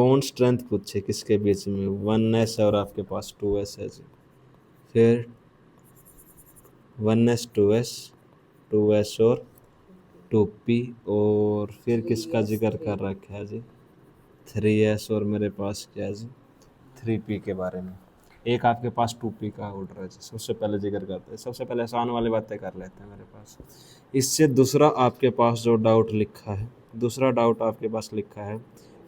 Bond strength पूछे किसके बीच में, 1s और आपके पास 2s है जी। फिर 1s 2s, 2s और 2p, और फिर किसका जिक्र कर रखा है जी, 3s और मेरे पास क्या है जी, 3p के बारे में। एक आपके पास 2p का ऑर्डर है जी। सबसे पहले जिक्र करते हैं, सबसे पहले आसान वाली बातें कर लेते हैं मेरे पास। इससे दूसरा आपके पास जो डाउट लिखा है, दूसरा डाउट आपके पास लिखा है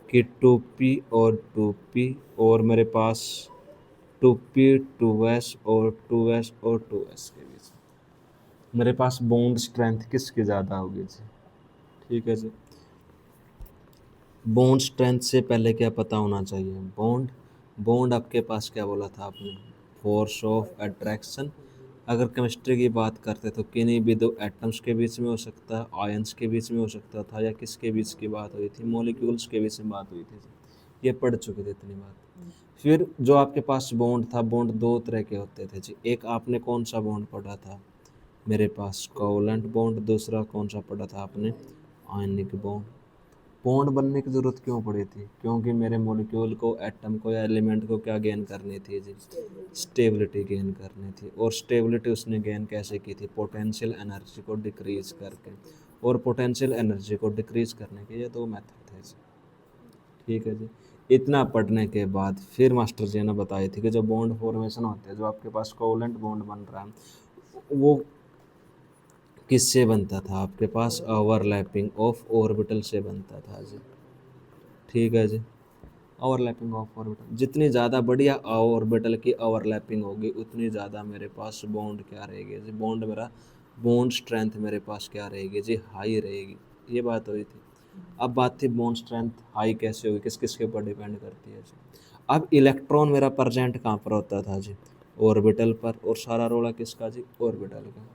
कि 2p और 2p और मेरे पास 2p 2s और 2s और 2s के बीच मेरे पास बॉन्ड स्ट्रेंथ किसकी ज़्यादा होगी जी। ठीक है जी। बॉन्ड स्ट्रेंथ से पहले क्या पता होना चाहिए, बॉन्ड बॉन्ड आपके पास क्या बोला था आपने, फोर्स ऑफ अट्रैक्शन। अगर केमिस्ट्री की बात करते तो किन्हीं भी दो एटम्स के बीच में हो सकता है, आयंस के बीच में हो सकता था, या किसके बीच की बात हुई थी, मॉलिक्यूल्स के बीच में बात हुई थी। ये पढ़ चुके थे इतनी बात। फिर जो आपके पास बॉन्ड था, बॉन्ड दो तरह के होते थे जी। एक आपने कौन सा बॉन्ड पढ़ा था मेरे पास, कोवलेंट बॉन्ड। दूसरा कौन सा पढ़ा था आपने, आयनिक बॉन्ड। बॉन्ड बनने की ज़रूरत क्यों पड़ी थी, क्योंकि मेरे मॉलिक्यूल को, एटम को या एलिमेंट को क्या गेन करनी थी जी, स्टेबिलिटी गेन करनी थी। और स्टेबिलिटी उसने गेन कैसे की थी, पोटेंशियल एनर्जी को डिक्रीज करके। और पोटेंशियल एनर्जी को डिक्रीज करने के ये दो मेथड थे जी। ठीक है जी। इतना पढ़ने के बाद फिर मास्टर जी ने बताई थी कि जो बॉन्ड फॉर्मेशन होते हैं, जो आपके पास कोवलेंट बॉन्ड बन रहा है, वो किससे बनता था, आपके पास ओवरलैपिंग ऑफ ऑर्बिटल से बनता था जी। ठीक है जी। ओवरलैपिंग ऑफ ऑर्बिटल, जितनी ज़्यादा बढ़िया ऑर्बिटल की ओवरलैपिंग होगी उतनी ज़्यादा मेरे पास बॉन्ड क्या रहेगी जी, बॉन्ड मेरा, बॉन्ड स्ट्रेंथ मेरे पास क्या रहेगी जी, हाई रहेगी। ये बात हुई थी। अब बात थी बॉन्ड स्ट्रेंथ हाई कैसे होगी, किस किस के ऊपर डिपेंड करती है जी। अब इलेक्ट्रॉन मेरा प्रेजेंट कहाँ पर होता था जी, ऑर्बिटल पर, और सारा रोला किसका जी, ऑर्बिटल का।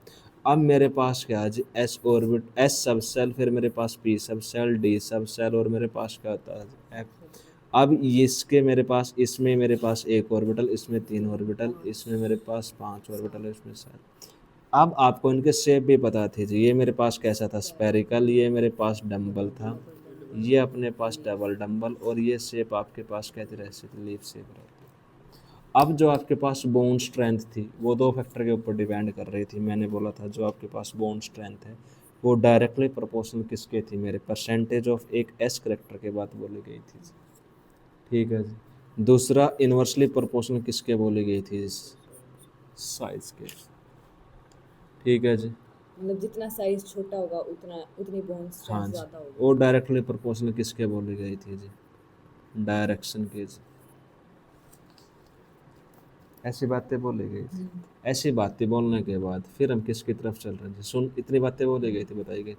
अब मेरे पास क्या है जी, एस ऑर्बिट, एस सब सेल, फिर मेरे पास पी सब सेल, डी सब सेल, और मेरे पास क्या होता है जी, एफ। अब इसके मेरे पास, इसमें मेरे पास एक ऑर्बिटल, इसमें तीन ऑर्बिटल, इसमें मेरे पास पांच ऑर्बिटल, इसमें सात। अब आपको इनके शेप भी पता थे जी। ये मेरे पास कैसा था, स्पेरिकल। ये मेरे पास डम्बल था। ये अपने पास डबल डम्बल। और ये शेप आपके पास कैसे रहती थी, लीफ शेप रहती। अब जो आपके पास बोन स्ट्रेंथ थी वो दो फैक्टर के ऊपर डिपेंड कर रही थी। मैंने बोला था जो आपके पास बोन स्ट्रेंथ है वो डायरेक्टली प्रोपोर्शनल किसके थी, मेरे परसेंटेज ऑफ एक एस करेक्टर के बाद बोली गई थी। ठीक है जी। दूसरा इन्वर्सली प्रोपोर्शनल किसके बोली गई थी, साइज के। ठीक है जी। मतलब जितना साइज छोटा होगा उतना उतनी बॉन्ड स्ट्रेंथ हाँ जी। ज्यादा होगी। और डायरेक्टली प्रोपोर्शनल किसके बोली गई थी जी, डायरेक्शन के जी। ऐसी बातें बोली गई थी। ऐसी बातें बोलने के बाद फिर हम किसकी तरफ चल रहे थे, सुन, इतनी बातें बोली गई थी, बताई गई।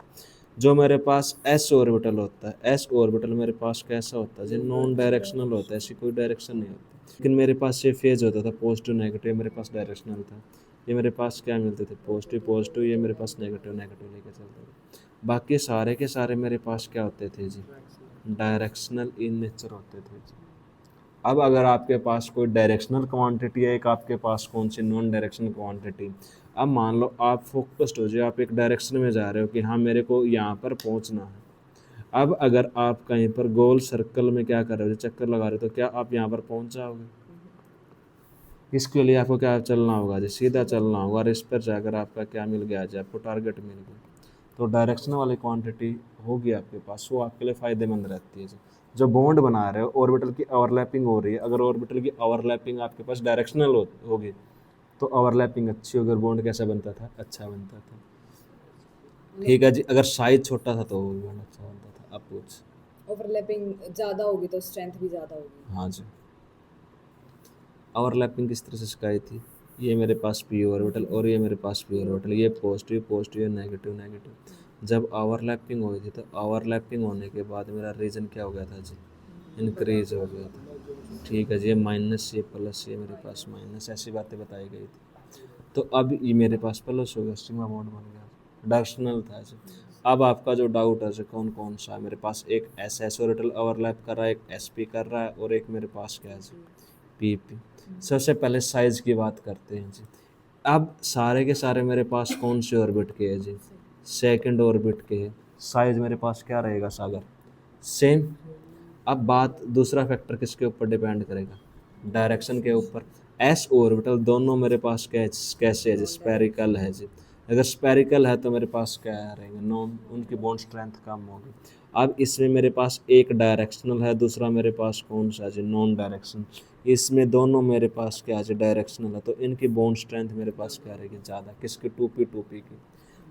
जो मेरे पास एस ऑर्बिटल होता है, एस ऑर्बिटल मेरे पास कैसा होता है जी, नॉन डायरेक्शनल होता है, ऐसी कोई डायरेक्शन नहीं होती। लेकिन मेरे पास ये फेज होता था पॉजिटिव नेगेटिव, मेरे पास डायरेक्शनल था। ये मेरे पास क्या मिलते थे, पॉजिटिव पॉजिटिव, ये मेरे पास नेगेटिव नेगेटिव लेके चलते थे। बाकी सारे के सारे मेरे पास क्या होते थे जी, डायरेक्शनल इन नेचर होते थे जी। अब अगर आपके पास कोई डायरेक्शनल क्वांटिटी है, एक आपके पास कौन सी नॉन डायरेक्शनल क्वांटिटी। अब मान लो आप फोकस्ड हो जाए, आप एक डायरेक्शन में जा रहे हो कि हाँ मेरे को यहाँ पर पहुँचना है। अब अगर आप कहीं पर गोल सर्कल में क्या कर रहे हो, चक्कर लगा रहे हो, तो क्या आप यहाँ पर पहुँच जाओगे। इसके लिए आपको क्या चलना होगा जी, सीधा चलना होगा, और इस पर जाकर आपका क्या मिल गया जी, आपको टारगेट मिल गया। तो डायरेक्शन वाली क्वांटिटी होगी आपके पास, वो आपके लिए फ़ायदेमंद रहती है जी। जो बॉन्ड बना रहे हो, ऑर्बिटल की ओवरलैपिंग हो रही है, अगर ऑर्बिटल की ओवरलैपिंग आपके पास डायरेक्शनल होगी तो ओवरलैपिंग अच्छी होगी, और बॉन्ड कैसा बनता था, अच्छा बनता था। ठीक है जी। अगर साइज छोटा था तो वो भी बॉन्ड अच्छा बनता था। अब कुछ, ओवरलैपिंग ज्यादा होगी तो स्ट्रेंथ भी ज्यादा होगी। हाँ जी। ओवरलैपिंग किस तरह से सिखाई थी, ये मेरे पास पी ऑर्बिटल और ये मेरे पास पी ऑर्बिटल, ये पॉजिटिव पॉजिटिव, नेगेटिव नेगेटिव। जब ओवरलैपिंग हुई थी तो ओवरलैपिंग होने के बाद मेरा रीजन क्या हो गया था जी, इंक्रीज हो गया था। ठीक है जी। ये माइनस, ये प्लस, ये मेरे पास माइनस, ऐसी बातें बताई गई थी। तो अब ये मेरे पास प्लस हो गया, सिग्मा बॉन्ड बन गया, डायरेक्शनल था जी। अब आपका जो डाउट है कौन कौन सा है, मेरे पास एक एस एस ऑर्बिटल ओवरलैप कर रहा है, एक एस पी कर रहा है, और एक मेरे पास क्या है जी, पी पी। सबसे पहले साइज की बात करते हैं जी। अब सारे के सारे मेरे पास कौन से ऑर्बिट के हैं जी, सेकंड ऑर्बिट के हैं। साइज मेरे पास क्या रहेगा सागर, सेम। अब बात दूसरा फैक्टर किसके ऊपर डिपेंड करेगा, डायरेक्शन के ऊपर। एस ऑर्बिटल दोनों मेरे पास कैसे है जी, स्पेरिकल है जी। अगर स्पेरिकल है तो मेरे पास क्या रहेंगे, नॉन, उनकी बॉन्ड स्ट्रेंथ कम होगी। अब इसमें मेरे पास एक डायरेक्शनल है, दूसरा मेरे पास कौन सा है जी, नॉन डायरेक्शन। इसमें दोनों मेरे पास क्या है जी, डायरेक्शनल है, तो इनकी बॉन्ड स्ट्रेंथ मेरे पास क्या रहेगी, ज़्यादा किसकी, 2p की।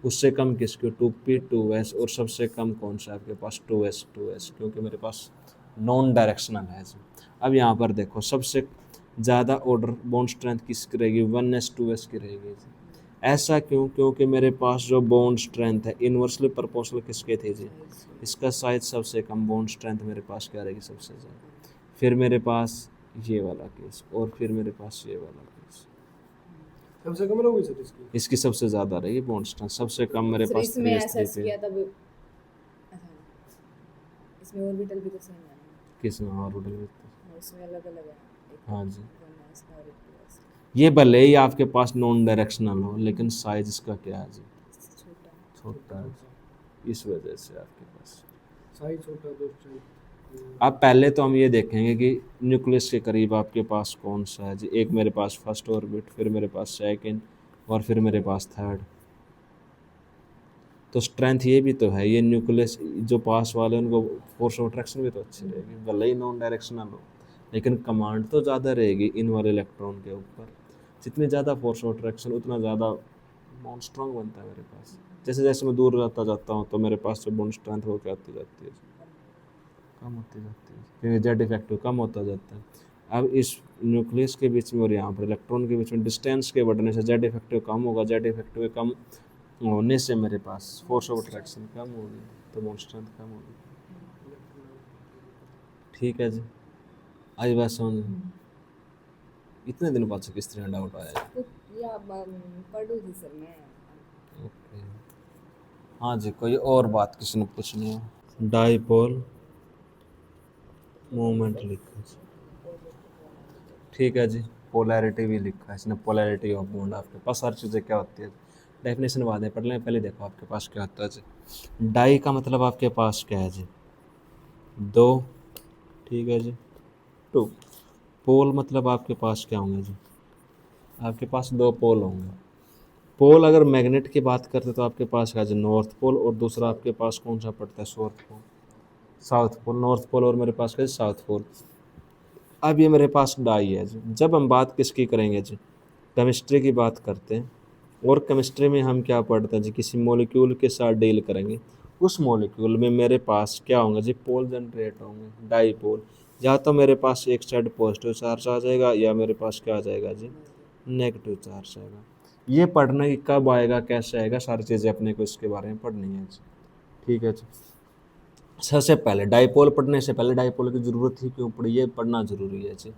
उससे कम किसकी, 2p 2s, और सबसे कम कौन सा आपके पास, 2s क्योंकि मेरे पास नॉन डायरेक्शनल है जी। अब यहाँ पर देखो सबसे ज़्यादा ऑर्डर बॉन्ड स्ट्रेंथ किसकी रहेगी, 1s 2s की रहेगी जी। ऐसा क्यों, क्योंकि मेरे पास जो बॉन्ड स्ट्रेंथ है इन्वर्सली प्रोपोर्शनल किसके थे जी, इसका साइज सबसे कम, बॉन्ड स्ट्रेंथ मेरे पास क्या रहेगी, सबसे ज़्यादा। फिर मेरे पास ये वाला केस, और फिर मेरे पास ये वाला केस, सबसे कम रहोगी सर इसकी? इसकी सबसे ज़्यादा रहेगी बॉन्ड स्ट्रेंथ, सबसे कम मेरे सर पास इसमें 3s3 ऐसा पे। किया तब, अच्छा इसमें ऑर्बिटल भी तो सेम है ना? किसमें, और उड़ल में? इसमें अलग अलग है, एक हाँ जी, 1s और एक 2s, ये भले ही आपके पास नॉन डायरेक्शनल हो, लेकिन साइज इसका क्या है जी, छोटा। छोटा है, इस वजह से आपके पास। साइज छोटा दोस्त। अब पहले तो हम ये देखेंगे कि न्यूक्लियस के करीब आपके पास कौन सा है जी, एक मेरे पास फर्स्ट ऑर्बिट, फिर मेरे पास सेकंड, और फिर मेरे पास थर्ड। तो स्ट्रेंथ ये भी तो है, ये न्यूक्लियस जो पास वाले हैं, उनको फोर्स ऑफ अट्रैक्शन भी तो अच्छी रहेगी, भले ही नॉन डायरेक्शनल हो, लेकिन कमांड तो ज़्यादा रहेगी इन वाले इलेक्ट्रॉन के ऊपर। जितनी ज़्यादा फोर्स ऑफ अट्रैक्शन उतना ज़्यादा बॉन्ड स्ट्रांग बनता है मेरे पास। जैसे जैसे मैं दूर जाता जाता हूँ तो मेरे पास जो बॉन्ड स्ट्रेंथ वो क्या होती जाती है, कम होती जाती है, क्योंकि जेड इफेक्टिव कम होता जाता है। अब इस न्यूक्लियस के बीच में और यहाँ पर इलेक्ट्रॉन के बीच में डिस्टेंस के बढ़ने से जेड इफेक्टिव कम होगा, जेड इफेक्टिव कम होने से मेरे पास फोर्स ऑफ अट्रैक्शन कम होगी, तो बॉन्ड स्ट्रेंथ कम होगी। ठीक है जी, आज बात समझ में? इतने दिन बाद से किस तरह डाउट आया है? या पढ़ू थी सर मैं। ओके, हाँ जी, कोई और बात किसी ने पूछनी है? डाइपोल मोमेंट लिखा है। ठीक है जी, पोलैरिटी भी लिखा है इसने, पोलैरिटी ऑफ बॉन्ड। आपके पास हर चीज़ें क्या होती है, डेफिनेशन बाद में पढ़ लें, पहले देखो आपके पास क्या होता है जी। डाई का मतलब आपके पास क्या है जी, दो, ठीक है जी, टू। पोल मतलब आपके पास क्या होंगे जी, आपके पास दो पोल होंगे। पोल अगर मैग्नेट की बात करते तो आपके पास क्या है जी, नॉर्थ पोल, और दूसरा आपके पास कौन सा पड़ता है, south pole, south pole, north pole, और मेरे पास क्या है, साउथ पोल। अब ये मेरे पास डाई है जी। जब हम बात किसकी करेंगे जी, केमिस्ट्री की बात करते हैं, और केमिस्ट्री में हम क्या पढ़ते हैं जी, किसी मॉलिक्यूल के साथ डील करेंगे, उस मॉलिक्यूल में मेरे पास क्या होंगे जी, पोल जनरेट होंगे, डाईपोल। या तो मेरे पास एक साइड पॉजिटिव चार्ज आ जाएगा, या मेरे पास क्या आ जाएगा जी, नेगेटिव चार्ज आएगा। ये पढ़ना कि कब आएगा, कैसे आएगा, सारी चीज़ें अपने को इसके बारे में पढ़नी है जी। ठीक है जी, सबसे पहले डाइपोल पढ़ने से पहले डाइपोल की ज़रूरत ही क्यों पड़ी, ये पढ़ना ज़रूरी है जी।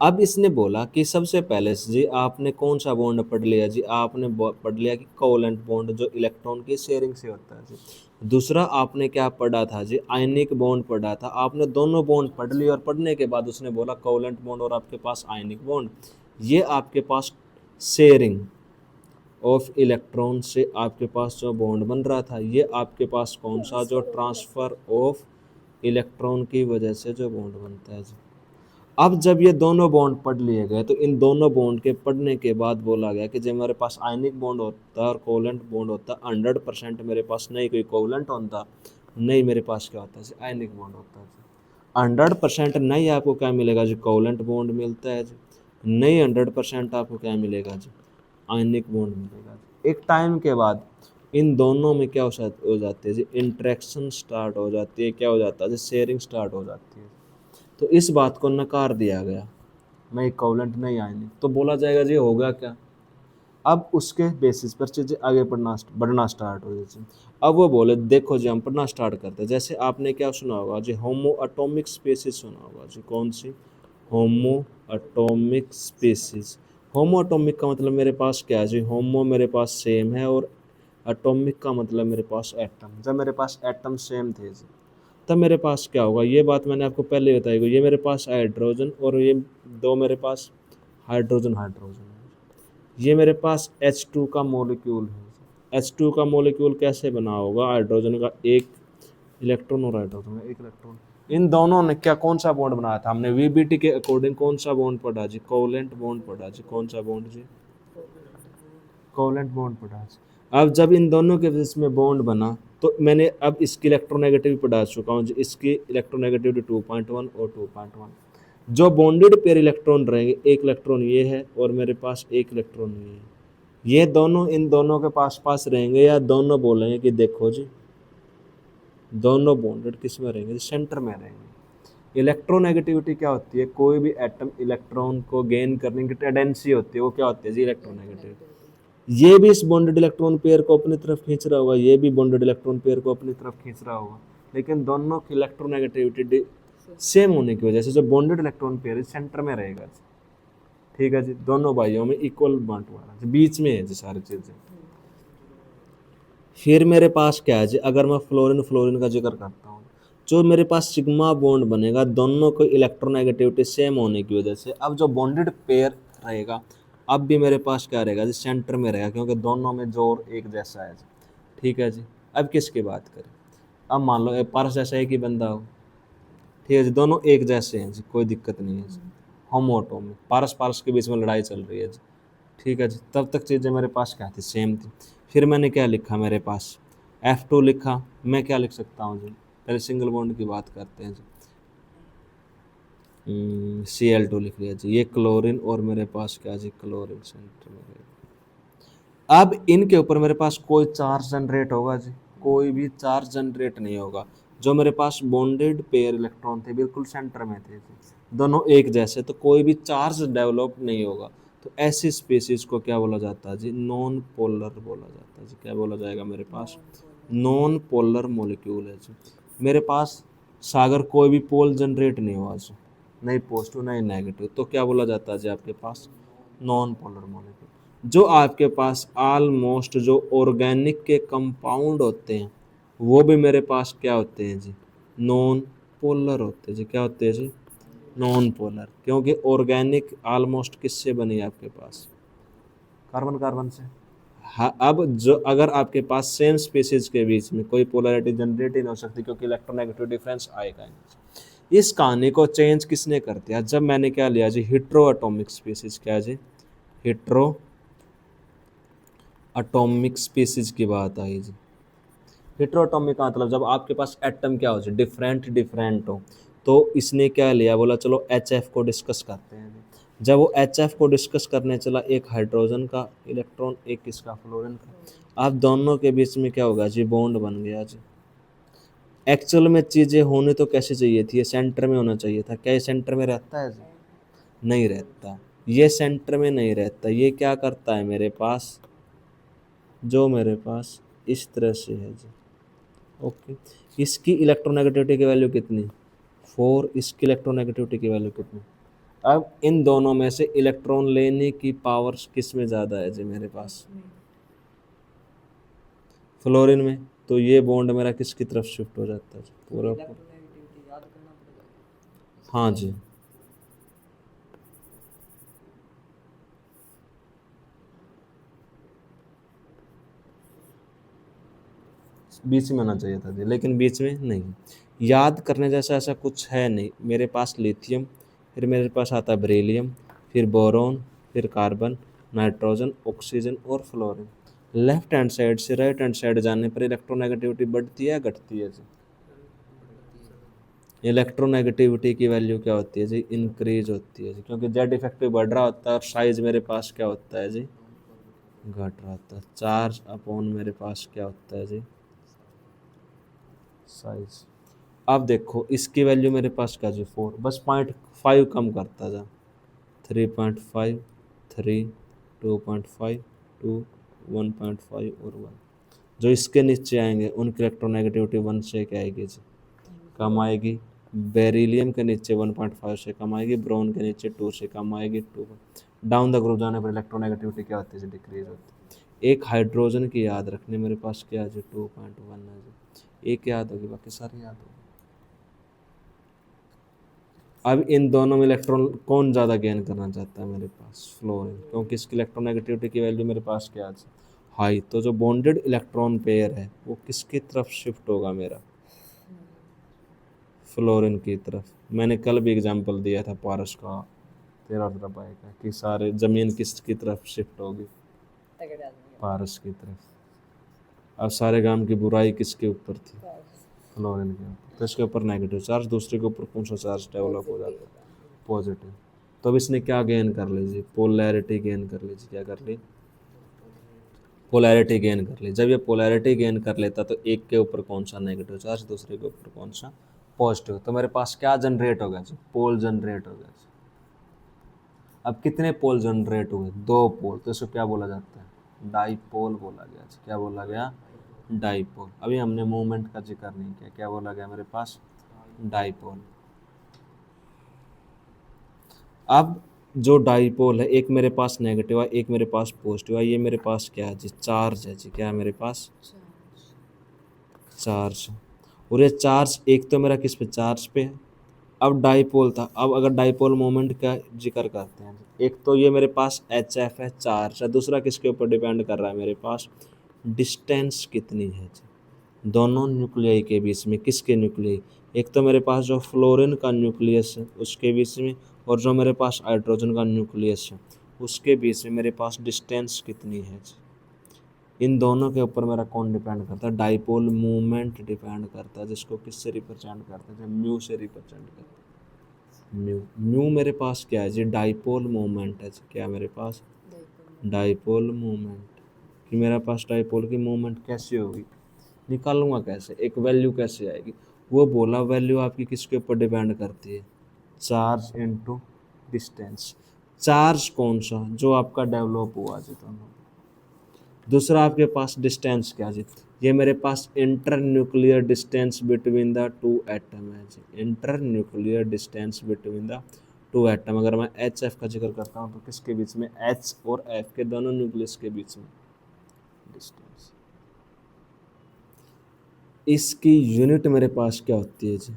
अब इसने बोला कि सबसे पहले से जी आपने कौन सा बॉन्ड पढ़ लिया जी, आपने पढ़ लिया कि कोवेलेंट बॉन्ड जो इलेक्ट्रॉन की शेयरिंग से होता है जी। दूसरा आपने क्या पढ़ा था जी, आयनिक बॉन्ड पढ़ा था। आपने दोनों बॉन्ड पढ़ लिए, और पढ़ने के बाद उसने बोला कोवेलेंट बॉन्ड और आपके पास आयनिक बॉन्ड, ये आपके पास शेयरिंग ऑफ इलेक्ट्रॉन से आपके पास जो बॉन्ड बन रहा था, ये आपके पास कौन सा, जो ट्रांसफ़र ऑफ इलेक्ट्रॉन की वजह से जो बॉन्ड बनता है जी। अब जब ये दोनों बॉन्ड पढ़ लिए गए, तो इन दोनों बॉन्ड के पढ़ने के बाद बोला गया कि जब मेरे पास आयनिक बॉन्ड होता है और कोवेलेंट बॉन्ड होता है, 100% मेरे पास नहीं कोई कोवेलेंट होता, नहीं मेरे पास क्या होता है जी, आयनिक बॉन्ड होता है जी। 100% नहीं आपको क्या मिलेगा जी, कोवेलेंट बॉन्ड मिलता है जी, नहीं 100% आपको क्या मिलेगा जी, आयनिक बॉन्ड मिलेगा जी। एक टाइम के बाद इन दोनों में क्या हो जाती है जी, इंट्रैक्शन स्टार्ट हो जाती है, क्या हो जाता है जी, शेयरिंग स्टार्ट हो जाती है। तो इस बात को नकार दिया गया, मैं इक्विवेलेंट नहीं आएंगे, तो बोला जाएगा जी होगा क्या। अब उसके बेसिस पर चीज़ें आगे बढ़ना स्टार्ट हो जाती। अब वो बोले देखो जी हम पढ़ना स्टार्ट करते हैं। जैसे आपने क्या सुना होगा जी, होमो अटोमिक स्पेसिस सुना होगा जी, कौन सी, होमो अटोमिक स्पेसिस। होमो अटोमिक का मतलब मेरे पास क्या है जी, होमो मेरे पास सेम है, और अटोमिक का मतलब मेरे पास एटम। जब मेरे पास एटम सेम थे जी, तब मेरे पास क्या होगा, ये बात मैंने आपको पहले ही बताई, ये मेरे पास हाइड्रोजन, और ये दो मेरे पास हाइड्रोजन हाइड्रोजन है। ये मेरे पास H2 का मॉलिक्यूल है। H2 का मॉलिक्यूल कैसे बना होगा, हाइड्रोजन का एक इलेक्ट्रॉन और हाइड्रोजन का एक इलेक्ट्रॉन, इन दोनों ने क्या कौन सा बॉन्ड बनाया था हमने वीबीटी के अकॉर्डिंग कौन सा बॉन्ड पढ़ा जी कोवेलेंट बॉन्ड पढ़ा जी कौन सा बॉन्ड जी कोवेलेंट बॉन्ड पढ़ा जी। अब जब इन दोनों के बीच में बॉन्ड बना तो मैंने अब इसकी इलेक्ट्रोनेगेटिविटी पढ़ा चुका हूँ जी इसकी इलेक्ट्रोनेगेटिविटी 2.1 और 2.1 जो बॉन्डेड पेयर इलेक्ट्रॉन रहेंगे एक इलेक्ट्रॉन ये है और मेरे पास एक इलेक्ट्रॉन ये है ये दोनों इन दोनों के पास पास रहेंगे या दोनों बोलेंगे कि देखो जी दोनों बॉन्डेड किस में रहेंगे सेंटर में रहेंगे। इलेक्ट्रोनेगेटिविटी क्या होती है कोई भी एटम इलेक्ट्रॉन को गेन करने की टेंडेंसी होती है वो क्या होती है जी इलेक्ट्रोनेगेटिविटी। ये भी इस बॉन्डेड इलेक्ट्रॉन पेयर को अपनी तरफ खींच रहा होगा ये भी बॉन्डेड इलेक्ट्रॉन पेयर को अपनी तरफ खींच रहा होगा लेकिन दोनों की इलेक्ट्रोनेगेटिविटी सेम होने की वजह से जो बॉन्डेड इलेक्ट्रॉन पेयर सेंटर में रहेगा। ठीक है जी दोनों भाइयों में इक्वल बंटवारा बीच में है जी सारी चीजें। फिर मेरे पास क्या है जी अगर मैं फ्लोरीन फ्लोरीन का जिक्र करता हूँ जो मेरे पास सिग्मा बॉन्ड बनेगा दोनों को इलेक्ट्रोनेगेटिविटी सेम होने की वजह से अब जो बॉन्डेड पेयर रहेगा अब भी मेरे पास क्या रहेगा जी सेंटर में रहेगा क्योंकि दोनों में जोर एक जैसा है जी। ठीक है जी अब किसकी बात करें अब मान लो पारस जैसा एक ही बंदा हो ठीक है जी दोनों एक जैसे हैं जी कोई दिक्कत नहीं है जी होमोटोमिक पारस पारस के बीच में लड़ाई चल रही है जी। ठीक है जी तब तक चीज़ें मेरे पास क्या थी सेम थी। फिर मैंने क्या लिखा मेरे पास F2 लिखा मैं क्या लिख सकता हूँ जी पहले सिंगल बॉन्ड की बात करते हैं जी Cl2 लिख लिया जी ये क्लोरीन और मेरे पास क्या जी क्लोरीन सेंटर में रहेगा। अब इनके ऊपर मेरे पास कोई चार्ज जनरेट होगा जी कोई भी चार्ज जनरेट नहीं होगा जो मेरे पास बॉन्डेड पेयर इलेक्ट्रॉन थे बिल्कुल सेंटर में थे दोनों एक जैसे तो कोई भी चार्ज डेवलप नहीं होगा तो ऐसी स्पीसीज को क्या बोला जाता है जी नॉन पोलर बोला जाता है जी क्या बोला जाएगा मेरे पास नॉन पोलर मॉलिक्यूल है जी। मेरे पास सागर कोई भी पोल जनरेट नहीं हुआ जी नहीं पॉजिटिव नहीं नेगेटिव तो क्या बोला जाता है जी आपके पास नॉन पोलर मॉलिक्यूल। जो आपके पास ऑलमोस्ट जो ऑर्गेनिक के कंपाउंड होते हैं वो भी मेरे पास क्या होते हैं जी नॉन पोलर होते हैं जी क्या होते हैं जी नॉन पोलर क्योंकि ऑर्गेनिक ऑलमोस्ट किससे बनी है आपके पास कार्बन कार्बन से। हाँ अब जो अगर आपके पास सेम स्पीसीज के बीच में कोई पोलैरिटी जनरेट ही नहीं हो सकती क्योंकि इलेक्ट्रोनेगेटिव डिफरेंस आएगा ही। इस कहानी को चेंज किसने कर दिया जब मैंने क्या लिया जी हिट्रो एटॉमिक स्पीसीज क्या जी हिट्रो एटॉमिक स्पीसीज की बात आई जी। हेट्रोटॉमिक का मतलब जब आपके पास एटम क्या हो जाए डिफरेंट डिफरेंट हो तो इसने क्या लिया बोला चलो HF को डिस्कस करते हैं। जब वो HF को डिस्कस करने चला एक हाइड्रोजन का इलेक्ट्रॉन एक किसका फ्लोरीन का अब दोनों के बीच में क्या होगा जी बॉन्ड बन गया जी। एक्चुअल में चीज़ें होने तो कैसे चाहिए थी ये सेंटर में होना चाहिए था क्या ये सेंटर में रहता है जी नहीं रहता ये सेंटर में नहीं रहता ये क्या करता है मेरे पास जो मेरे पास इस तरह से है जी। ओके इसकी इलेक्ट्रोनेगेटिविटी की वैल्यू कितनी 4 इसकी इलेक्ट्रोनेगेटिविटी की वैल्यू कितनी। अब इन दोनों में से इलेक्ट्रॉन लेने की पावर किस में ज़्यादा है जी मेरे पास फ्लोरीन में तो ये बॉन्ड मेरा किसकी तरफ शिफ्ट हो जाता है पूरा हाँ जी बीच में होना चाहिए था जी लेकिन बीच में नहीं याद करने जैसा ऐसा कुछ है नहीं। मेरे पास लिथियम फिर मेरे पास आता है बेरिलियम फिर बोरॉन फिर कार्बन नाइट्रोजन ऑक्सीजन और फ्लोरीन। लेफ्ट हैंड साइड से राइट हैंड साइड जाने पर इलेक्ट्रोनेगेटिविटी बढ़ती है या घटती है जी इलेक्ट्रोनेगेटिविटी की वैल्यू क्या होती है जी इंक्रीज होती है जी क्योंकि जेड इफेक्टिव बढ़ रहा होता है और साइज मेरे पास क्या होता है जी घट रहा होता है चार्ज अपॉन मेरे पास क्या होता है जी साइज। अब देखो इसकी वैल्यू मेरे पास क्या जी 4 बस 0.5 कम करता जा 3.5 3 2.5 2 1.5 और 1 जो इसके नीचे आएंगे उनकी इलेक्ट्रोनेगेटिविटी 1 से क्या आएगी जी कम आएगी। बेरिलियम के नीचे 1.5 से कम आएगी ब्रोन के नीचे 2 से कम आएगी 2 डाउन द ग्रुप जाने पर इलेक्ट्रोनेगेटिविटी क्या होती है जी डिक्रीज होती है। एक हाइड्रोजन की याद रखने मेरे पास क्या है जी 2.1 है जी एक याद होगी बाकी सारी याद होगी। अब इन दोनों में इलेक्ट्रॉन कौन ज़्यादा गेन करना चाहता है मेरे पास फ्लोरीन क्योंकि इसकी इलेक्ट्रोनेगेटिविटी की वैल्यू मेरे पास क्या है हाई तो जो बॉन्डेड इलेक्ट्रॉन पेयर है वो किसकी तरफ शिफ्ट होगा मेरा फ्लोरीन की तरफ। मैंने कल भी एग्जांपल दिया था पारस का, तेरा तरफ आएगा कि सारे ज़मीन किसकी तरफ शिफ्ट होगी, तगड़े आदमी पारस की तरफ। अब सारे काम की बुराई किसके ऊपर थी, पास फ्लोरीन के ऊपर। तो इसके ऊपर नेगेटिव चार्ज, दूसरे के ऊपर कौन सा चार्ज डेवलप हो जाता है, पॉजिटिव। तो अब इसने क्या गेन कर लीजिए, पोलैरिटी गेन कर लीजिए। क्या कर ली, पोलैरिटी गेन कर ली। जब ये पोलैरिटी गेन कर लेता तो एक के ऊपर कौन सा नेगेटिव चार्ज, दूसरे के ऊपर कौन सा पॉजिटिव। तो मेरे पास क्या जनरेट हो गया जी, पोल जनरेट हो गया जी। अब कितने पोल जनरेट हुए, 2 पोल। तो इसको क्या बोला जाता है, डाईपोल बोला गया जी। क्या बोला गया, डाईपोल। अभी हमने मूवमेंट का जिक्र नहीं किया, क्या बोला गया मेरे पास, डाईपोल। अब जो डाईपोल है, एक मेरे पास नेगेटिव है, एक मेरे पास पॉजिटिव है। ये मेरे पास क्या है जी, चार्ज है जी। क्या है मेरे पास, चार्ज। और ये चार्ज एक तो मेरा किस पे, चार्ज पे है। अब डाईपोल था, अब अगर डाईपोल मोमेंट का जिक्र करते हैं, एक तो ये मेरे पास एच एफ है, चार्ज है। दूसरा किसके ऊपर डिपेंड कर रहा है मेरे पास, डिस्टेंस कितनी है जी दोनों न्यूक्लियाई के बीच में। किसके न्यूक्लियाई, एक तो मेरे पास जो फ्लोरीन का न्यूक्लियस है उसके बीच में, और जो मेरे पास हाइड्रोजन का न्यूक्लियस है उसके बीच में मेरे पास डिस्टेंस कितनी है जी। इन दोनों के ऊपर मेरा कौन डिपेंड करता है, डाईपोल मूवमेंट डिपेंड करता है, जिसको किससे रिप्रेजेंट करते हैं, म्यू से रिप्रेजेंट करते हैं। म्यू, म्यू मेरे पास क्या है जी, डाईपोल मूवमेंट है जी। क्या मेरे पास, डाईपोल मूवमेंट। कि मेरे पास डाईपोल की मूवमेंट कैसी होगी, निकालूंगा कैसे, एक वैल्यू कैसे आएगी। वो बोला वैल्यू आपकी किसके ऊपर डिपेंड करती है, चार्ज इनटू डिस्टेंस। चार्ज कौन सा, जो आपका डेवलप हुआ जी दोनों। दूसरा आपके पास डिस्टेंस क्या जी, ये मेरे पास inter nuclear distance between the 2 atom है जी। Inter nuclear distance between the 2 atom. अगर मैं एच एफ का जिक्र करता हूँ तो किसके बीच में, एच और एफ के दोनों न्यूक्लियस के बीच में डिस्टेंस। इसकी यूनिट मेरे पास क्या होती है जी,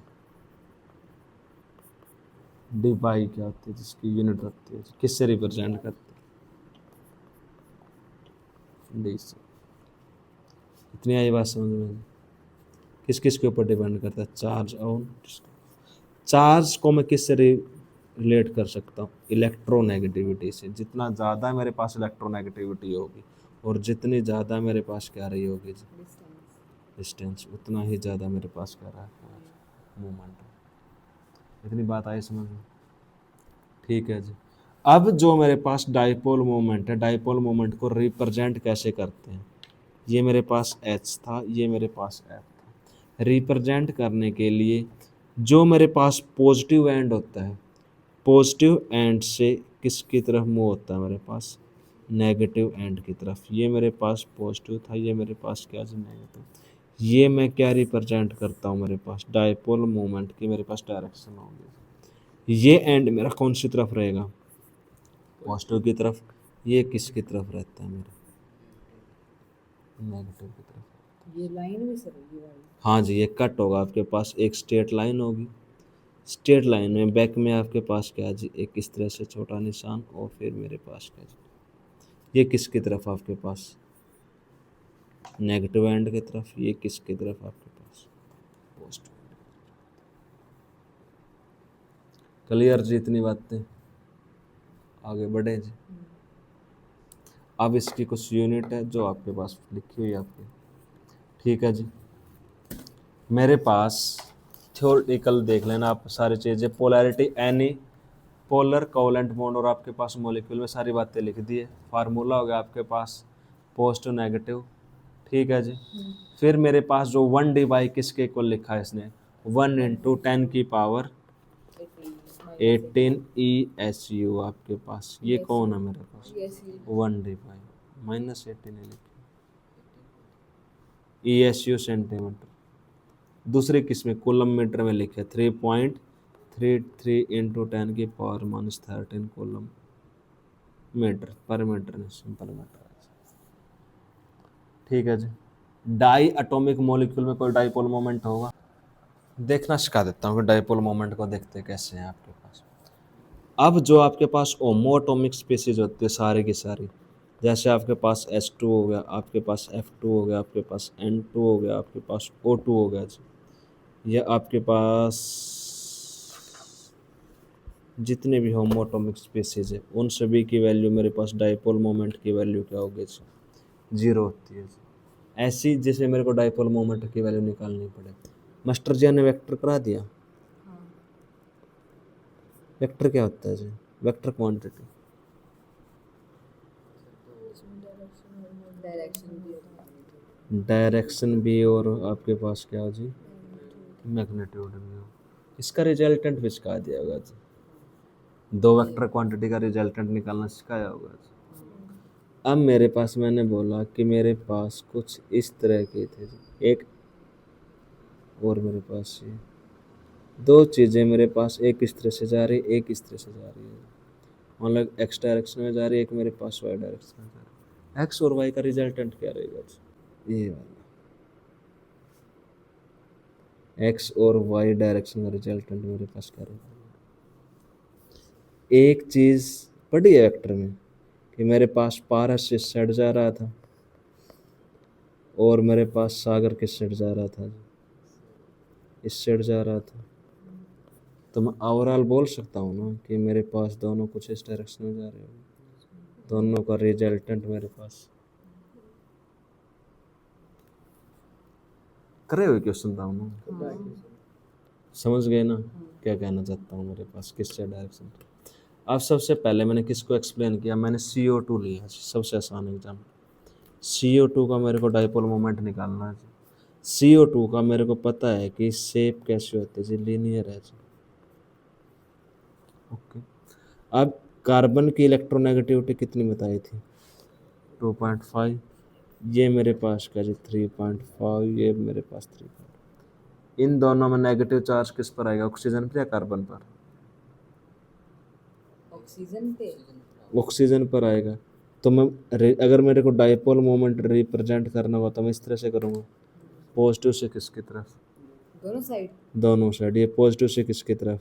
डिवाई क्या होती है, जिसकी यूनिट होती है जी, किससे रिप्रेजेंट करते हैं, डी से। इतनी आई बात समझ में, किस किस के ऊपर डिपेंड करता है, चार्ज और डिस्टेंस। चार्ज को मैं किससे रिलेट कर सकता हूँ, इलेक्ट्रोनेगेटिविटी से। जितना ज़्यादा मेरे पास इलेक्ट्रोनेगेटिविटी होगी और जितनी ज़्यादा मेरे पास क्या रही होगी जी, डिस्टेंस, उतना ही ज़्यादा मेरे पास क्या रहा है, मूवमेंट। इतनी बात आई समझ में, ठीक है जी। अब जो मेरे पास डाईपोल मोमेंट है, डाईपोल मोमेंट को रिप्रेजेंट कैसे करते हैं, ये मेरे पास H था, ये मेरे पास F था। रिप्रेजेंट करने के लिए जो मेरे पास पॉजिटिव एंड होता है, पॉजिटिव एंड से किसकी तरफ मूव होता है मेरे पास, नेगेटिव एंड की तरफ। ये मेरे पास पॉजिटिव था, ये मेरे पास क्या है, नेगेटिव। ये मैं क्या रिप्रेजेंट करता हूँ, मेरे पास डाईपोल मोमेंट की मेरे पास डायरेक्शन होगी। ये एंड मेरा कौन सी तरफ रहेगा, पॉजिटिव की तरफ। ये किसकी तरफ रहता है मेरा, नेगेटिव की तरफ। ये लाइन भी सर होगी वाली, हाँ जी, ये कट होगा, आपके पास एक स्ट्रेट लाइन होगी। स्ट्रेट लाइन में बैक में आपके पास क्या है जी, एक इस तरह से छोटा निशान, और फिर मेरे पास क्या जी, ये किसकी तरफ आपके पास, नेगेटिव एंड की तरफ। ये किसकी तरफ आपके पास, पॉजिटिव। क्लियर जी, इतनी बातें, आगे बढ़े जी। अब इसकी कुछ यूनिट है जो आपके पास लिखी हुई है आपकी, ठीक है जी। मेरे पास थ्योरेटिकल देख लेना आप सारी चीज़ें, polarity any, polar covalent bond, और आपके पास मॉलिक्यूल में सारी बातें लिख दी है। फार्मूला हो गया आपके पास पॉजिटिव नेगेटिव, ठीक है जी। फिर मेरे पास जो 1D किसके इक्वल लिखा है इसने, 1 × 10 की पावर 18 ESU आपके पास। ये कौन है मेरे पास, 1D -18 लिखी, ESU सेंटीमीटर। दूसरे किस में, कूलम मीटर में लिखे 3.33 × 10 की पावर -13 कूलम मीटर पर मीटर, सिंपल मीटर, ठीक है जी। डाई एटॉमिक मॉलिक्यूल में कोई डाईपोल मोमेंट होगा, देखना सिखा देता हूँ कि डाईपोल मोमेंट को देखते कैसे हैं आपके पास। अब जो आपके पास होमो एटॉमिक स्पीसीज होती है सारी की सारी, जैसे आपके पास H2 हो गया, आपके पास F2 हो गया, आपके पास N2 हो गया, आपके पास O2 हो गया जी। या आपके पास जितने भी होमोटॉमिक स्पेसीज है उन सभी की वैल्यू मेरे पास डाइपोल मोमेंट की वैल्यू क्या होगी जी? 0 होती है जी। ऐसी जैसे मेरे को डाइपोल मोमेंट की वैल्यू निकालनी पड़े। मास्टर जी ने वेक्टर करा दिया। हाँ वेक्टर क्या होता है जी? Vector quantity. इसमें डायरेक्शन भी होता है डायरेक्शन भी और आपके पास क्या हो जी? मैग्नीट्यूड भी हो। इसका रिजल्टेंट भी सिखा दिया होगा जी। दो वेक्टर क्वांटिटी का रिजल्टेंट निकालना सिखाया होगा जी। अब मेरे पास मैंने बोला कि मेरे पास कुछ इस तरह के थे जी। एक और मेरे पास ये दो चीज़ें मेरे पास एक इस तरह से जा रही एक इस तरह से जा रही है। मतलब एक्स डायरेक्शन में जा रही है एक मेरे पास वाई डायरेक्शन में जा रही है। एक्स और वाई का रिजल्टेंट क्या रहेगा जी? ये वाला एक्स और वाई डायरेक्शन का रिजल्टेंट मेरे पास क्या रहेगा? एक चीज़ पड़ी है वेक्टर में कि मेरे पास पारस इस साइड जा रहा था और मेरे पास सागर किस साइड जा रहा था? इस साइड जा रहा था। तो मैं ओवरऑल बोल सकता हूँ ना कि मेरे पास दोनों कुछ इस डायरेक्शन में जा रहे हो। दोनों का रिजल्टेंट मेरे पास करे हुए क्वेश्चन था ना, समझ गए ना क्या कहना चाहता हूँ? मेरे पास किस साइड डायरेक्शन। अब सबसे पहले मैंने किसको एक्सप्लेन किया? मैंने CO2 लिया, सबसे आसान एग्जाम। CO2 का मेरे को डाइपोल मोमेंट निकालना है। CO2 का मेरे को पता है कि शेप कैसे होती है जी, लीनियर है जी। ओके, अब कार्बन की इलेक्ट्रोनेगेटिविटी कितनी बताई थी? 2.5। ये मेरे पास क्या जी? 3.5। ये मेरे पास 3। इन दोनों में नेगेटिव चार्ज किस पर आएगा? ऑक्सीजन पर या कार्बन पर? ऑक्सीजन पे। ऑक्सीजन पर आएगा। तो मैं अगर मेरे को डाइपोल मोमेंट रिप्रेजेंट करना हो तो मैं इस तरह से करूँगा, पॉजिटिव से किसकी तरफ? दोनों साइड। दोनों साइड। ये पॉजिटिव से किसकी तरफ?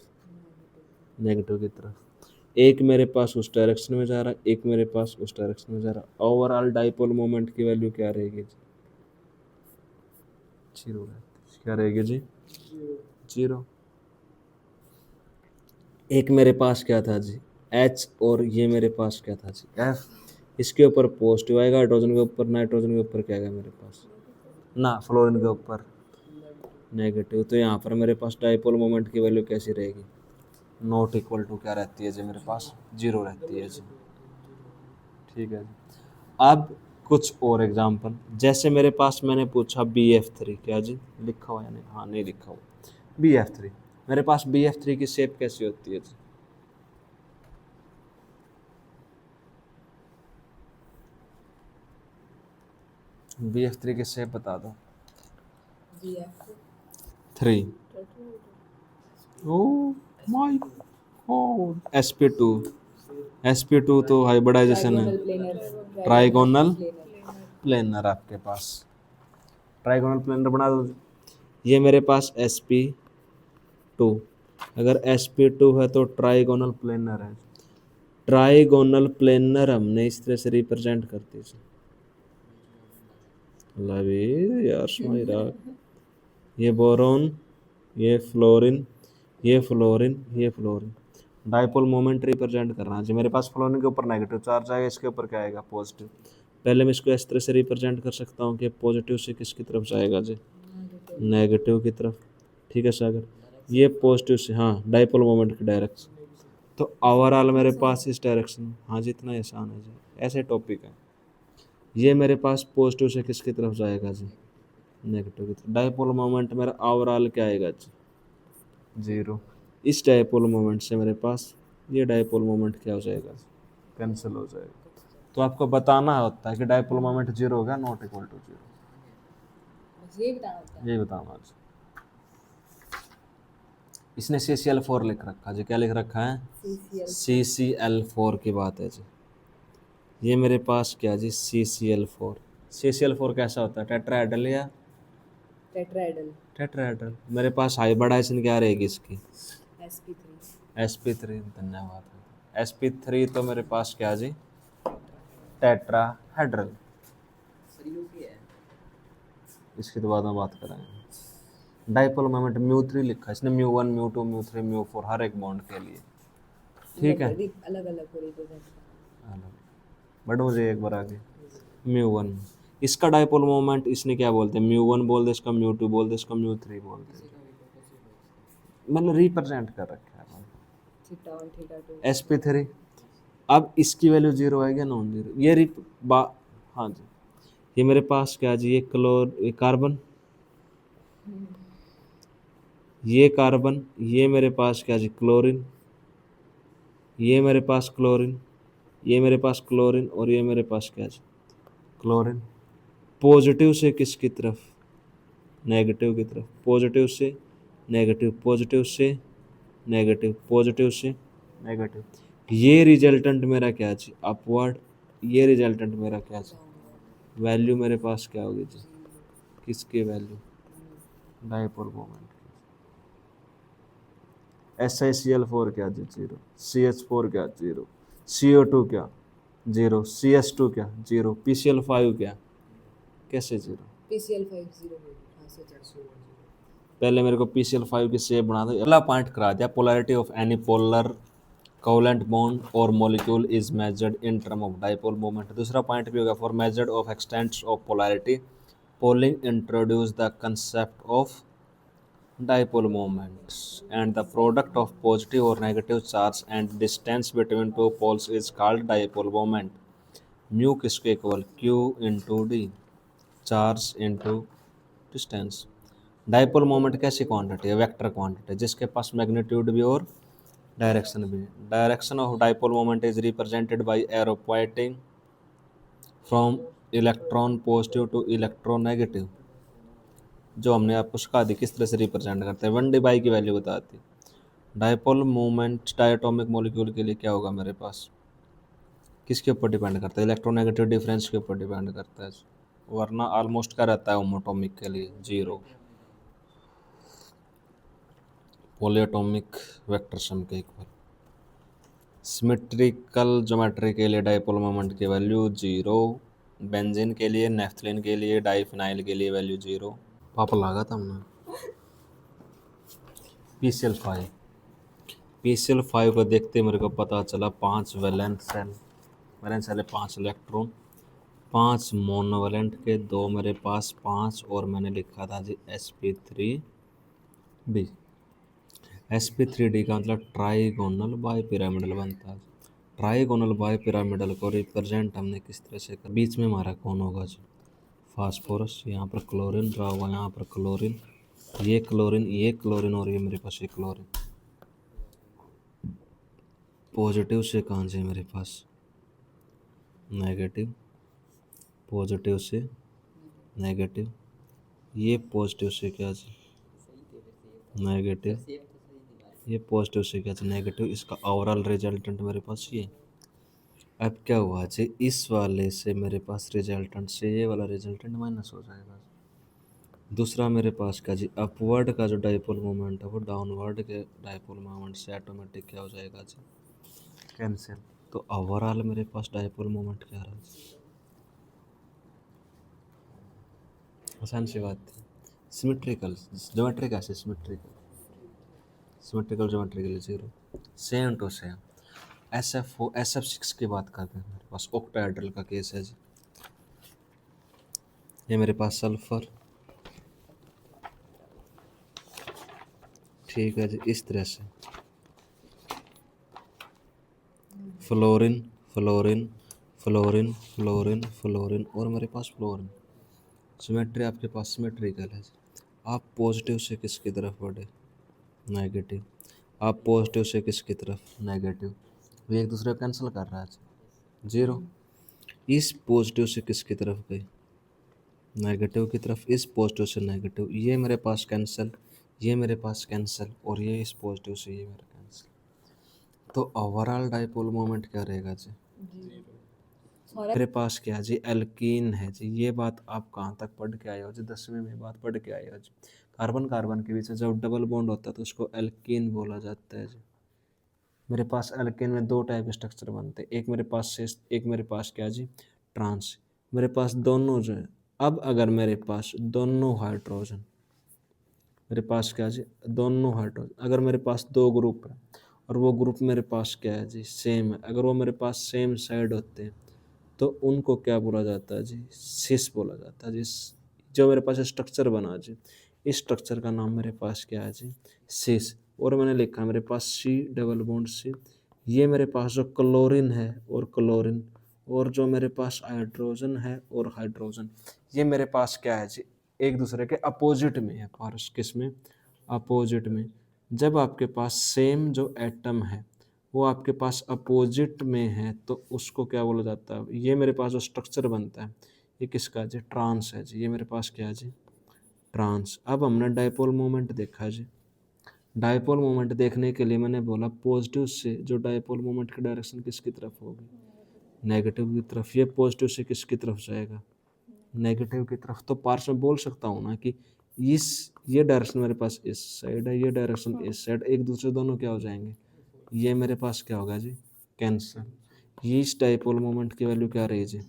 नेगेटिव की तरफ। एक मेरे पास उस डायरेक्शन में जा रहा है एक मेरे पास उस डायरेक्शन में जा रहा है। ओवरऑल डाइपोल मोमेंट की वैल्यू क्या रहेगी जी? 0 रहेगी। क्या रहेगी जी? 0। एक मेरे पास क्या था जी? H और ये मेरे पास क्या था जी? F। इसके ऊपर पॉजिटिव आएगा हाइड्रोजन के ऊपर, नाइट्रोजन के ऊपर क्या आएगा मेरे पास? ना, फ्लोरीन के ऊपर नेगेटिव। तो यहाँ पर मेरे पास डाइपोल मोमेंट की वैल्यू कैसी रहेगी? नॉट इक्वल टू क्या रहती है जी? मेरे पास 0 रहती है जी। ठीक है जी। अब कुछ और एग्जांपल, जैसे मेरे पास मैंने पूछा BF3, क्या जी लिखा हुआ या नहीं? हाँ, नहीं लिखा हुआ। BF3 मेरे पास BF3 की शेप कैसी होती है जी? BF3 की शेप बता दो। BF3 oh my God. sp2 तो हाइब्रिडाइजेशन है। ट्राइगोनल प्लेनर आपके पास, ट्राइगोनल प्लेनर बना दो। ये मेरे पास sp2, अगर sp2 है तो ट्राइगोनल प्लेनर है। ट्राइगोनल प्लेनर हमने इस तरह से रिप्रेजेंट करते हैं। लवी यार समझ रहा। ये बोरोन, ये फ्लोरीन, ये फ्लोरीन, ये फ्लोरीन। डाइपोल मोमेंट रिप्रेजेंट करना जी। मेरे पास फ्लोरीन के ऊपर नेगेटिव चार्ज आएगा, इसके ऊपर क्या आएगा? पॉजिटिव। पहले मैं इसको इस तरह से रिप्रेजेंट कर सकता हूँ कि पॉजिटिव से किसकी तरफ जाएगा जी? नेगेटिव की तरफ। ठीक है सागर, ये पॉजिटिव से, हाँ, डाइपोल मोमेंट की डायरेक्शन। तो ओवरऑल मेरे पास इस डायरेक्शन, हाँ जी, इतना आसान है जी, ऐसे टॉपिक है। ये मेरे पास पॉजिटिव से किसकी तरफ जाएगा जी? नेगेटिव की तरफ। डाइपोल मोमेंट मेरा ओवरऑल क्या आएगा जी? 0। इस डाइपोल मोमेंट से मेरे पास ये डाइपोल मोमेंट क्या हो जाएगा? कैंसिल हो जाएगा। तो आपको बताना होता है कि डाइपोल मोमेंट 0 होगा, नॉट इक्वल टू 0। बस ये बताना होता है। यही बताऊंगा आज। इसने CCl4 लिख रखा जी। क्या लिख रखा है? CCl4 की बात है जी। ये मेरे पास क्या जी? CCl4। CCl4 कैसा होता है? टेट्राहेड्रल या टेट्राहेड्रल। टेट्राहेड्रल। मेरे पास हाइब्रिडाइजेशन क्या रहेगी इसकी? sp3। sp3। धन्यवाद। sp3 तो मेरे पास क्या जी? टेट्राहेड्रल। इसकी तो बाद में बात करेंगे। डाइपोल मोमेंट म्यू 3 लिखा है इसने, म्यू 1 म्यू 2 म्यू 3 म्यू 4 हर एक बॉन्ड के लिए, ठीक है। अलग अलग को रिप्रेजेंट करना। अलग, बट मुझे एक बार आगे म्यू 1, इसका डाइपोल मोमेंट इसने क्या बोलते हैं, म्यू 1 बोल दे, इसका म्यू 2 बोल दे, इसका म्यू 3 बोल दे, मतलब रिप्रेजेंट कर रखा है थीटा 1 थीटा 2 sp3। अब इसकी वैल्यू 0 आएगी, नॉन जीरो, ये हाँ जी, ये मेरे पास क्या है जी, ये कार्बन, ये कार्बन, ये मेरे पास क्या जी क्लोरीन, ये मेरे पास क्लोरीन, ये मेरे पास क्लोरीन, और ये मेरे पास क्या जी क्लोरीन। पॉजिटिव से किसकी तरफ, नेगेटिव की तरफ, पॉजिटिव से नेगेटिव, पॉजिटिव से नेगेटिव, पॉजिटिव से नेगेटिव। ये रिजल्टेंट मेरा क्या जी अपवर्ड, ये रिजल्टेंट मेरा क्या जी, वैल्यू मेरे पास क्या होगी जी, किसकी वैल्यू, डाइपोल मोमेंट। SiCl4 क्या जी 0, CH4 क्या 0, CO2 क्या 0, CS2 क्या 0, PCl5 क्या, कैसे 0, PCl5 0 हाँ सच। पहले मेरे को PCl5 की शेप बना दो। अगला पॉइंट करा दिया, polarity of any polar covalent bond और molecule is measured in term of dipole moment. दूसरा पॉइंट भी होगा, for measured of extents of polarity Pauling introduce the concept of dipole moments, and the product of positive or negative charge and distance between two poles is called dipole moment। Mu किसके equal, q into d, charge into distance. Dipole moment कैसी quantity है, vector quantity, जिसके पास magnitude भी और direction भी। Direction of dipole moment is represented by arrow pointing from electron positive to electron negative, जो हमने आपको सिखा दी किस तरह से रिप्रेजेंट करते हैं। 1d की वैल्यू बताती। डाइपोल मोमेंट डायटोमिक मॉलिक्यूल के लिए क्या होगा मेरे पास, किसके ऊपर डिपेंड करता है, इलेक्ट्रोनेगेटिव डिफरेंस के ऊपर डिपेंड करता है, वरना ऑलमोस्ट क्या रहता है होमोटोमिक के लिए 0, पॉलीएटॉमिक वेक्टर सम के इक्वल। सिमेट्रिकल ज्योमेट्री के लिए डाइपोल मोमेंट की वैल्यू 0, बेंजीन के लिए, नेफ्थलीन के लिए, डाइफिनाइल के लिए वैल्यू 0। पापा लगा था हमने। PCl5 को देखते मेरे को पता चला 5 valence shell, valence shell 5 electron, 5 monovalent के, 2 मेरे पास 5, और मैंने लिखा था जी sp3d। sp3d का मतलब ट्राइगोनल बाई पिरामिडल बनता है। ट्राइगोनल बाई पिरामिडल को रिप्रेजेंट हमने किस तरह से कर, बीच में हमारा कौन होगा जी फास्फोरस, यहाँ पर क्लोरीन रहा हुआ, यहाँ पर क्लोरीन, ये क्लोरीन, ये क्लोरीन, और ये मेरे पास ये क्लोरीन। पॉजिटिव से कहाँ से मेरे पास नेगेटिव, पॉजिटिव से नेगेटिव, ये पॉजिटिव से क्या जी नेगेटिव, ये पॉजिटिव से क्या जी नेगेटिव, इसका ओवरऑल रिजल्टेंट मेरे पास ये। अब क्या हुआ जी, इस वाले से मेरे पास रिजल्टेंट से ये वाला रिजल्टेंट माइनस हो जाएगा। दूसरा मेरे पास क्या जी, अपवर्ड का जो डाइपोल मोमेंट है वो डाउनवर्ड के डाइपोल मोमेंट से ऑटोमेटिक क्या हो जाएगा जी कैंसिल। तो ओवरऑल मेरे पास डाइपोल मोमेंट क्या रहा, आसान सी बात थी। सिमेट्रिकल ज्योमेट्री कैसे, सिमेट्रिकल ज्योमेट्री के लिए 0, सेम टू सेम। SF6 की बात करते हैं, मेरे पास ऑक्टाहेड्रल का केस है जी, ये मेरे पास सल्फर, ठीक है जी, इस तरह से fluorine fluorine fluorine fluorine fluorine, और मेरे पास फ्लोरीन। सिमेट्री आपके पास सिमेट्रिकल है। आप पॉजिटिव से किसकी तरफ बढ़े, नेगेटिव, आप पॉजिटिव से किसकी तरफ नेगेटिव, ये एक दूसरे को कैंसिल कर रहा है 0। इस पॉजिटिव से किसकी तरफ गई, नेगेटिव की तरफ, इस पॉजिटिव से नेगेटिव, ये मेरे पास कैंसिल, ये मेरे पास कैंसिल, और ये इस पॉजिटिव से ये मेरा कैंसिल। तो ओवरऑल डाइपोल मोमेंट क्या रहेगा जी, मेरे पास क्या जी एल्कीन है जी। ये बात आप कहाँ तक पढ़ के आए हो जी, 10वीं में बात पढ़ के आए हो जी। कार्बन कार्बन के बीच में जब डबल बॉन्ड होता है तो उसको एल्कीन बोला जाता है जी। मेरे पास एल्केन में 2 टाइप के स्ट्रक्चर बनते हैं, एक मेरे पास सिस, एक मेरे पास क्या जी ट्रांस, मेरे पास दोनों जो है। अब अगर मेरे पास दोनों हाइड्रोजन मेरे पास क्या है जी, दोनों हाइड्रोजन। अगर मेरे पास दो ग्रुप है और वो ग्रुप मेरे पास क्या है जी, सेम है, अगर वो मेरे पास सेम साइड होते हैं तो उनको क्या बोला जाता है जी, सिस बोला जाता है जी। जो मेरे पास स्ट्रक्चर बना जी, इस स्ट्रक्चर का नाम मेरे पास क्या है जी, सिस। और मैंने लिखा मेरे पास सी डबल बॉन्ड सी। ये मेरे पास जो क्लोरीन है और क्लोरीन, और जो मेरे पास हाइड्रोजन है और हाइड्रोजन, ये मेरे पास क्या है जी, एक दूसरे के अपोजिट में है। पारस किस में, अपोजिट में। जब आपके पास सेम जो एटम है वो आपके पास अपोजिट में है तो उसको क्या बोला जाता है, ये मेरे पास जो स्ट्रक्चर बनता है ये किसका जी, ट्रांस है जी। ये मेरे पास क्या है जी, ट्रांस। अब हमने डायपोल मोमेंट देखा जी। डायपोल मोमेंट देखने के लिए मैंने बोला पॉजिटिव से जो डायपोल मोमेंट की डायरेक्शन किसकी तरफ होगी, नेगेटिव की तरफ। ये पॉजिटिव से किसकी तरफ जाएगा, नेगेटिव की तरफ। तो पार्स में बोल सकता हूँ ना कि इस ये डायरेक्शन मेरे पास इस साइड है, ये डायरेक्शन इस साइड, एक दूसरे दोनों क्या हो जाएंगे, ये मेरे पास क्या होगा जी, कैंसल। ये इस डायपोल मोमेंट की वैल्यू क्या रही जी,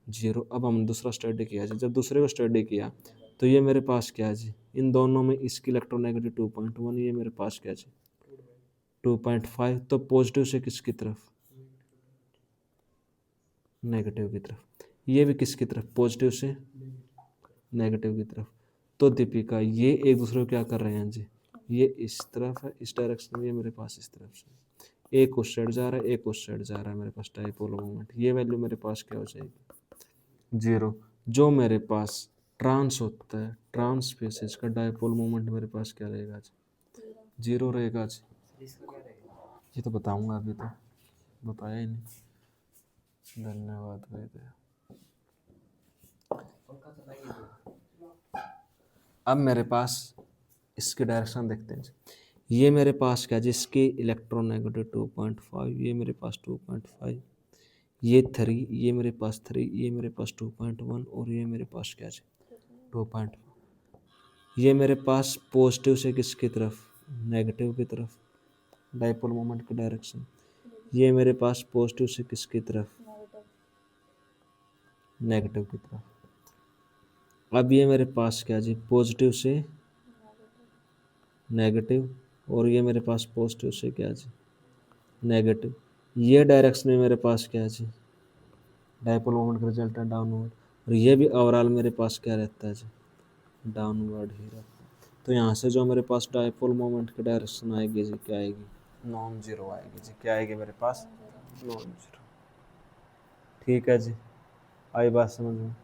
जीरो। अब हम दूसरा स्टडी किया जी। जब दूसरे को स्टडी किया तो ये मेरे पास क्या है जी, इन दोनों में इसकी इलेक्ट्रोनेगेटिव 2.1, ये मेरे पास क्या जी 2.5। तो पॉजिटिव से किसकी तरफ, नेगेटिव की तरफ। ये भी किसकी तरफ, पॉजिटिव से नेगेटिव की तरफ। तो दीपिका ये एक दूसरे को क्या कर रहे हैं जी, ये इस तरफ है इस डायरेक्शन में, ये मेरे पास इस तरफ से। एक उस साइड जा रहा है एक उस साइड जा रहा है मेरे पास डायपोल मोमेंट। ये वैल्यू मेरे पास क्या हो जाएगी, जीरो। जो मेरे पास ट्रांस होता है, ट्रांस स्पीसीज का डायपोल मोमेंट मेरे पास क्या रहेगा जी, जीरो रहेगा जी। ये तो बताऊंगा, अभी तो बताया ही नहीं। धन्यवाद भाई दया। अब मेरे पास इसकी डायरेक्शन देखते हैं जी। ये मेरे पास क्या है, जिसकी इलेक्ट्रोनेगेटिव 2.5, ये मेरे पास 2.5, ये 3, ये मेरे पास 3, ये मेरे पास 2.1 और ये मेरे पास क्या है 2.5। ये मेरे पास पॉजिटिव से किसकी तरफ, नेगेटिव की तरफ, डायपोल मोमेंट की डायरेक्शन। ये मेरे पास पॉजिटिव से किसकी तरफ, नेगेटिव की तरफ। अब ये मेरे पास क्या जी, पॉजिटिव से नेगेटिव, और ये मेरे पास पॉजिटिव से क्या जी, नेगेटिव। ये डायरेक्शन में मेरे पास क्या है जी, डायपोल मोमेंट का रिजल्ट है डाउनवर्ड। और ये भी ओवरऑल मेरे पास क्या रहता है जी, डाउनवर्ड ही रहता है। तो यहाँ से जो मेरे पास डायपोल मोमेंट की डायरेक्शन आएगी जी, क्या आएगी, नॉन जीरो आएगी जी। क्या आएगी मेरे पास, नॉन जीरो। ठीक है जी, आई बात समझ में।